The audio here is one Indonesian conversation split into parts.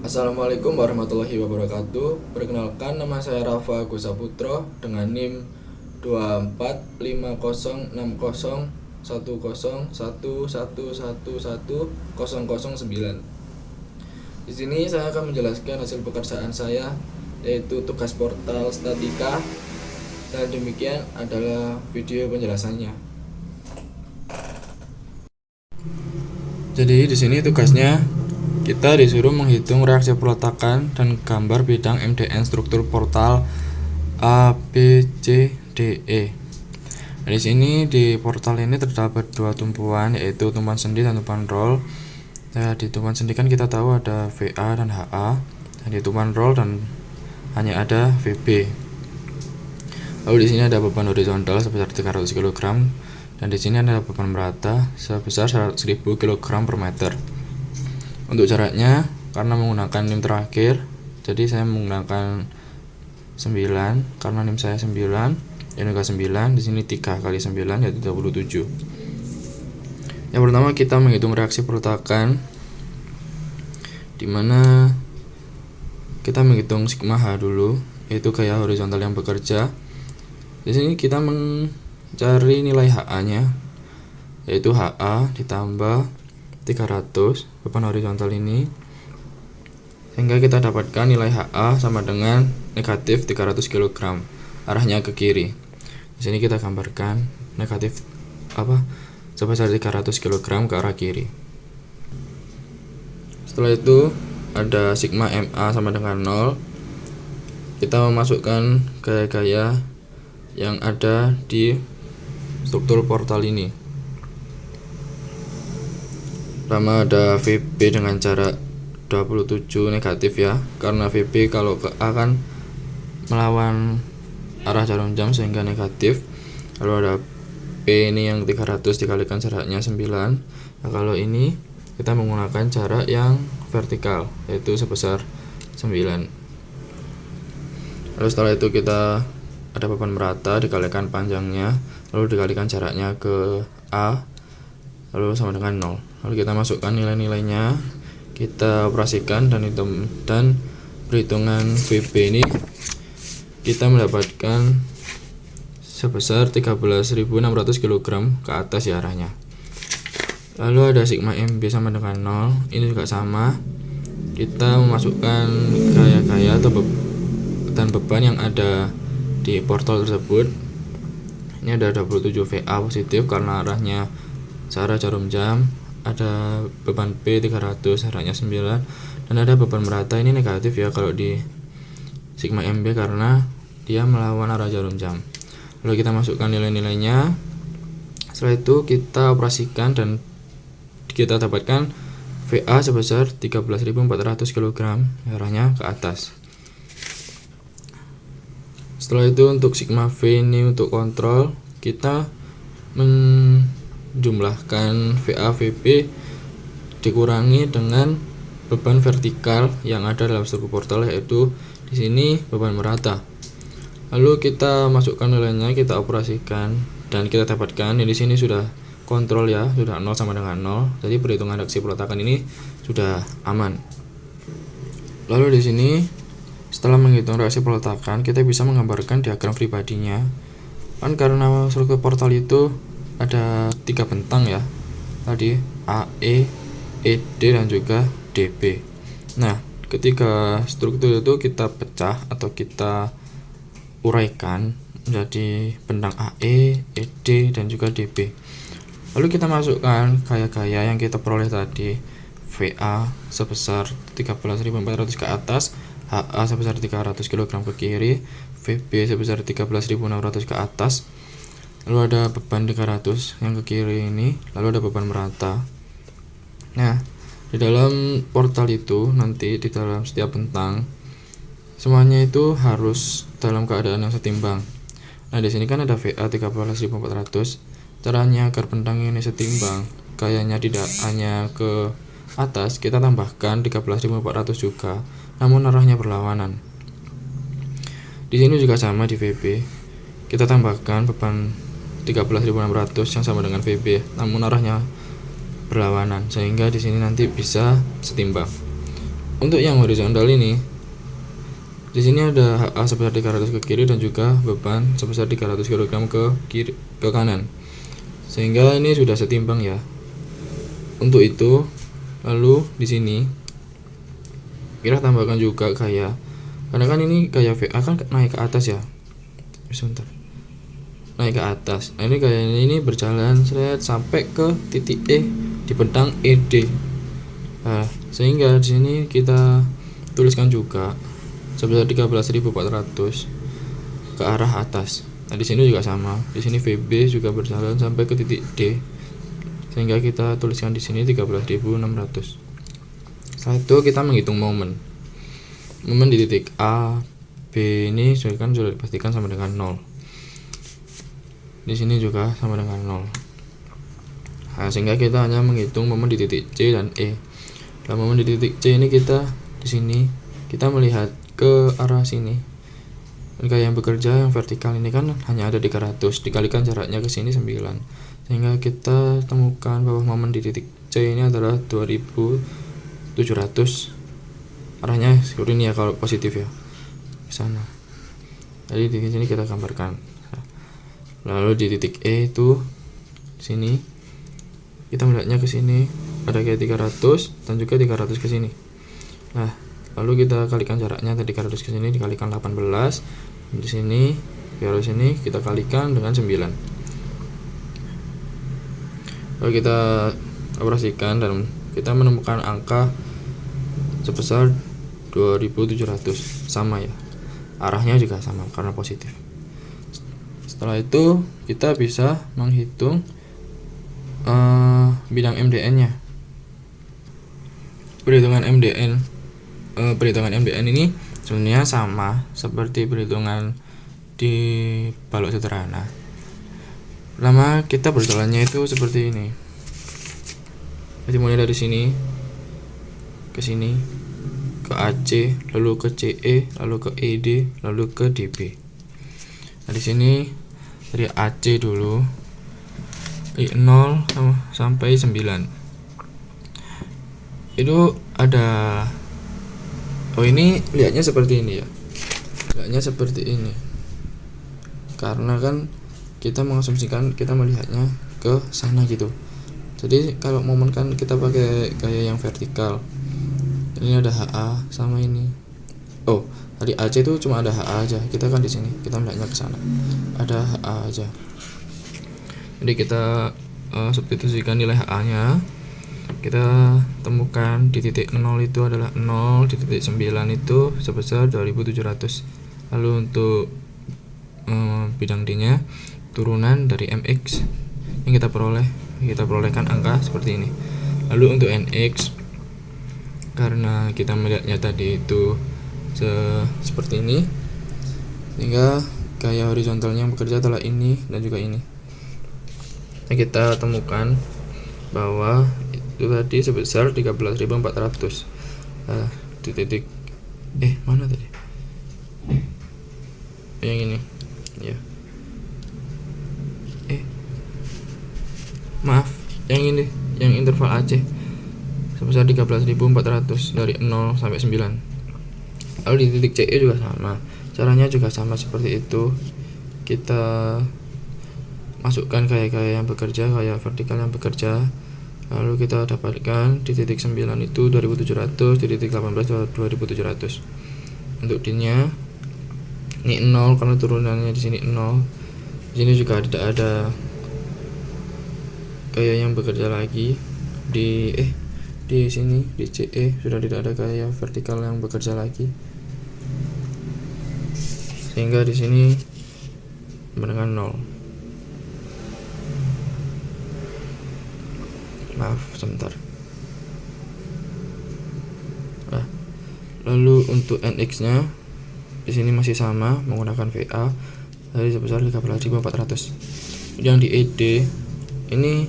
Assalamualaikum warahmatullahi wabarakatuh. Perkenalkan, nama saya Rafa Agus Saputro dengan NIM 2450601011111009. Di sini saya akan menjelaskan hasil pekerjaan saya, yaitu tugas portal statika, dan demikian adalah video penjelasannya. Jadi di sini tugasnya kita disuruh menghitung reaksi peletakan dan gambar bidang MDN struktur portal A, B, C, D, E. Nah, di sini di portal ini terdapat dua tumpuan, yaitu tumpuan sendi dan tumpuan roll. Nah, di tumpuan sendi kan kita tahu ada VA dan HA, dan di tumpuan roll dan hanya ada VB. Lalu di sini ada beban horizontal sebesar 300 kg dan di sini ada beban merata sebesar 1000 kg per meter. Untuk jaraknya, karena menggunakan NIM terakhir, jadi saya menggunakan 9 karena NIM saya 9, ini juga 9, di sini 3 kali 9 yaitu 27. Yang pertama kita menghitung reaksi peletakan, di mana kita menghitung sigma H dulu, yaitu gaya horizontal yang bekerja. Di sini kita mencari nilai HA-nya, yaitu HA ditambah 300 beban horizontal ini, sehingga kita dapatkan nilai HA sama dengan negatif 300 kg, arahnya ke kiri. Di sini kita gambarkan negatif sebesar 300 kg ke arah kiri. Setelah itu ada sigma MA sama dengan 0. Kita memasukkan gaya-gaya yang ada di struktur portal ini. Pertama ada VB dengan jarak 27 negatif ya, karena VB kalau ke A kan melawan arah jarum jam sehingga negatif. Lalu ada P ini yang 300 dikalikan jaraknya 9. Nah, kalau ini kita menggunakan jarak yang vertikal, yaitu sebesar 9. Lalu setelah itu kita ada beban merata dikalikan panjangnya, lalu dikalikan jaraknya ke A, lalu sama dengan 0. Lalu kita masukkan nilai-nilainya, kita operasikan dan perhitungan VB ini kita mendapatkan sebesar 13.600 kg ke atas ya arahnya. Lalu ada sigma MB sama dengan 0, ini juga sama. Kita memasukkan gaya-gaya dan beban yang ada di portal tersebut. Ini ada 27 VA positif karena arahnya searah jarum jam, ada beban P 300 arahnya 9, dan ada beban merata ini negatif ya kalau di sigma MB karena dia melawan arah jarum jam. Lalu kita masukkan nilai-nilainya. Setelah itu kita operasikan dan kita dapatkan VA sebesar 13.400 kg, arahnya ke atas. Setelah itu untuk sigma V ini untuk kontrol, kita menjumlahkan VA VB dikurangi dengan beban vertikal yang ada dalam struktur portal, yaitu di sini beban merata. Lalu kita masukkan nilainya, kita operasikan dan kita dapatkan di sini sudah kontrol ya, sudah 0 sama dengan 0. Jadi perhitungan reaksi peletakan ini sudah aman. Lalu di sini setelah menghitung reaksi peletakan, kita bisa menggambarkan diagram pribadinya. Kan karena struktur portal itu ada 3 bentang ya, tadi AE, ED dan juga DB. Nah, ketika struktur itu kita pecah atau kita uraikan menjadi bentang AE, ED dan juga DB. Lalu kita masukkan gaya-gaya yang kita peroleh tadi, VA sebesar 13.400 ke atas, HA sebesar 300 kg ke kiri, VB sebesar 13.600 ke atas. Lalu ada beban 300 yang ke kiri ini, lalu ada beban merata. Nah, di dalam portal itu nanti di dalam setiap bentang semuanya itu harus dalam keadaan yang setimbang. Nah, di sini kan ada VA 13.400. Caranya agar bentang ini setimbang, gayanya tidak hanya ke atas, kita tambahkan 13.400 juga, namun arahnya berlawanan. Di sini juga sama di VB. Kita tambahkan beban 13.600 yang sama dengan VB, namun arahnya berlawanan, sehingga di sini nanti bisa setimbang. Untuk yang horizontal ini, di sini ada HA sebesar 300 ke kiri dan juga beban sebesar 300 kg ke kanan. Sehingga ini sudah setimbang ya. Untuk itu, lalu di sini kita tambahkan juga gaya. Karena kan ini gaya VA kan naik ke atas ya. Sebentar. Naik ke atas. Nah, ini gaya ini berjalan sampai ke titik E di bentang ED. Nah, sehingga di sini kita tuliskan juga sebesar 13.400 ke arah atas. Nah, di sini juga sama. Di sini VB juga berjalan sampai ke titik D. Sehingga kita tuliskan di sini 13.600. Setelah itu kita menghitung momen. Momen di titik A, B ini sudah dipastikan sama dengan 0. Di sini juga sama dengan 0. Nah, sehingga kita hanya menghitung momen di titik C dan E. Nah, momen di titik C ini kita di sini kita melihat ke arah sini. Gaya yang bekerja yang vertikal ini kan hanya ada 300 dikalikan jaraknya ke sini 9. Sehingga kita temukan bahwa momen di titik C ini adalah 2700. Arahnya seperti ini ya kalau positif ya. Ke sana. Jadi di sini kita gambarkan. Lalu di titik E itu sini kita melihatnya ke sini ada kayak 300 dan juga 300 ke sini. Nah, lalu kita kalikan jaraknya dari 300 ke sini dikalikan 18. Di sini biar sini kita kalikan dengan 9. Lalu kita operasikan dan kita menemukan angka sebesar 2700, sama ya. Arahnya juga sama karena positif. Setelah itu kita bisa menghitung bidang MDN-nya. Perhitungan MDN ini sebenarnya sama seperti perhitungan di balok sederhana. Pertama kita berjalannya itu seperti ini. Jadi mulai dari sini ke sini, ke AC, lalu ke CE, lalu ke ED, lalu ke DB. Nah, di sini dari AC dulu, dari 0 sampai 9. Itu ada, ini lihatnya seperti ini ya. Lihatnya seperti ini. Karena kan kita mengasumsikan kita melihatnya ke sana gitu. Jadi kalau momen kan kita pakai gaya yang vertikal. Ini ada HA sama ini. Oh, tadi AC itu cuma ada HA aja. Kita kan di sini, kita melihatnya ke sana. Ada HA aja. Jadi kita substitusikan nilai HA-nya. Kita temukan di titik 0 itu adalah 0, di titik 9 itu sebesar 2700. Lalu untuk bidang D-nya turunan dari MX yang kita perolehkan angka seperti ini. Lalu untuk NX, karena kita melihatnya tadi itu seperti ini, sehingga gaya horizontalnya yang bekerja adalah ini dan juga ini. Nah, kita temukan bahwa itu tadi sebesar 13.400. Di titik mana tadi? Yang ini ya. Maaf, yang ini, yang interval AC sebesar 13.400 dari 0 sampai 9. Lalu di titik CE juga sama. Caranya juga sama seperti itu. Kita masukkan gaya-gaya yang bekerja, gaya vertikal yang bekerja. Lalu kita dapatkan di titik 9 itu 2700, di titik 18 2700. Untuk D-nya ini 0 karena turunannya di sini 0. Di sini juga tidak ada gaya yang bekerja lagi. Di sini di CE sudah tidak ada gaya vertikal yang bekerja lagi. Sehingga di sini dengan 0. Maaf, sebentar. Nah, lalu untuk NX-nya di sini masih sama menggunakan VA dari sebesar 13.400. Yang di ED ini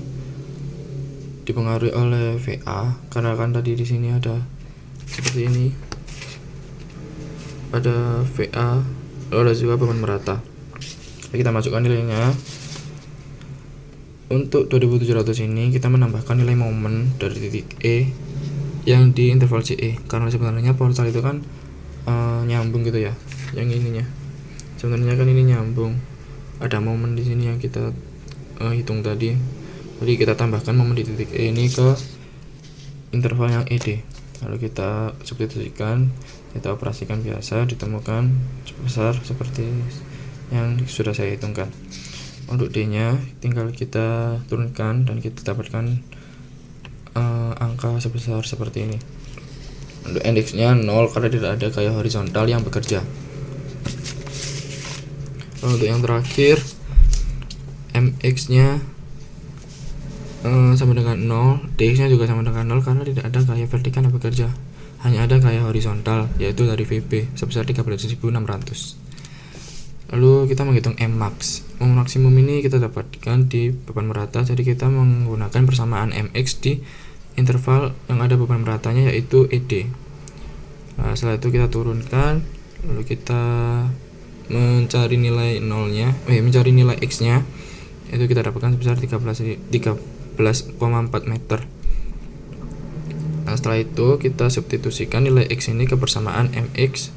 dipengaruhi oleh VA karena kan tadi di sini ada seperti ini, ada VA, lalu ada juga beban merata. Jadi kita masukkan nilainya. Untuk 2700 ini kita menambahkan nilai momen dari titik E yang di interval CE, karena sebenarnya portal itu kan nyambung gitu ya, yang ininya sebenarnya kan ini nyambung, ada momen di sini yang kita hitung tadi. Jadi kita tambahkan momen di titik E ini ke interval yang ED, lalu kita substitusikan, kita operasikan biasa, ditemukan sebesar seperti yang sudah saya hitungkan. Untuk D nya tinggal kita turunkan dan kita dapatkan angka sebesar seperti ini. Untuk indeks nya 0 karena tidak ada gaya horizontal yang bekerja. Lalu untuk yang terakhir, mx nya sama dengan 0, dx nya juga sama dengan 0 karena tidak ada gaya vertikal yang bekerja, hanya ada gaya horizontal yaitu dari VB sebesar 13.600. Lalu kita menghitung mmax. Momen maksimum ini kita dapatkan di beban merata, jadi kita menggunakan persamaan mx di interval yang ada beban meratanya yaitu ED. Nah, setelah itu kita turunkan, lalu kita mencari nilai mencari nilai x nya, itu kita dapatkan sebesar 13,4 meter. Nah, setelah itu kita substitusikan nilai x ini ke persamaan mx,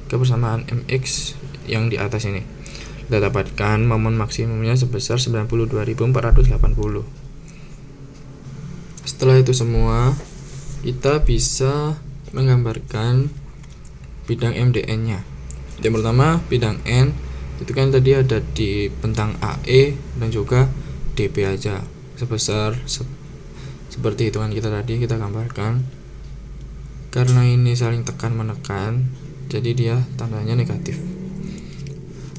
ke persamaan mx yang di atas ini. Kita dapatkan momen maksimumnya sebesar 92.480. Setelah itu semua, kita bisa menggambarkan bidang MDN nya. Yang pertama, bidang N itu kan tadi ada di bentang AE dan juga DB aja, sebesar seperti hitungan kita tadi kita gambarkan. Karena ini saling tekan menekan, jadi dia tandanya negatif.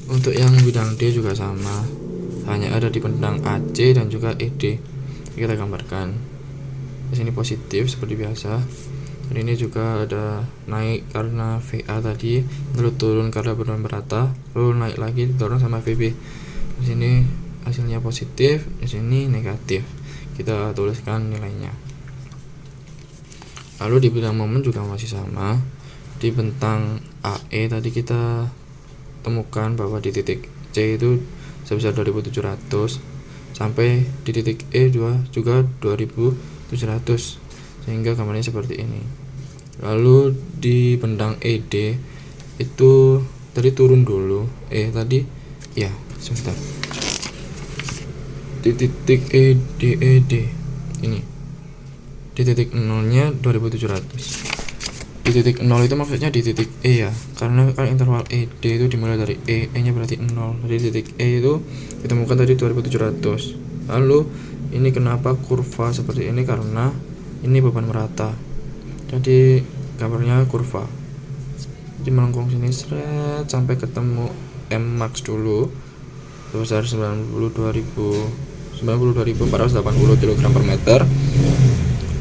Untuk yang bidang D juga sama, hanya ada di bentang AC dan juga ED. Kita gambarkan. Di sini positif seperti biasa. Dan ini juga ada naik karena VA tadi, lalu turun karena beban merata, lalu naik lagi didorong sama VB. Di sini hasilnya positif, di sini negatif. Kita tuliskan nilainya. Lalu di bidang momen juga masih sama. Di bentang AE tadi kita temukan bahwa di titik C itu sebesar 2700 sampai di titik E juga 2700, sehingga gambarnya seperti ini. Lalu di bentang ED itu tadi turun dulu, tadi ya sebentar, di titik ED ini di titik 0 nya 2700. Di titik 0 itu maksudnya di titik E ya, karena kan interval ED itu dimulai dari E nya berarti 0. Jadi titik E itu ditemukan tadi 2700. Lalu ini kenapa kurva seperti ini, karena ini beban merata, jadi gambarnya kurva. Jadi melengkung sini seret sampai ketemu mmax dulu sebesar 92.480 kg per meter.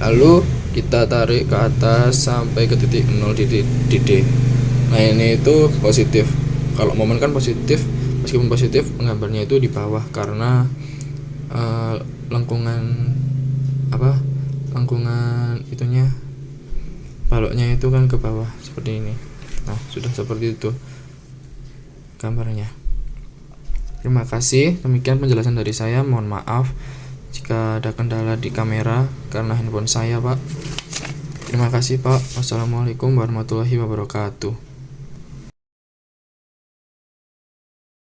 Lalu kita tarik ke atas sampai ke titik 0 di D. Nah, ini itu positif. Kalau momen kan positif, meskipun positif penggambarnya itu di bawah karena lengkungan itunya, baloknya itu kan ke bawah seperti ini. Nah, sudah seperti itu gambarnya. Terima kasih, demikian penjelasan dari saya. Mohon maaf jika ada kendala di kamera karena handphone saya, Pak. Terima kasih, Pak. Wassalamualaikum warahmatullahi wabarakatuh.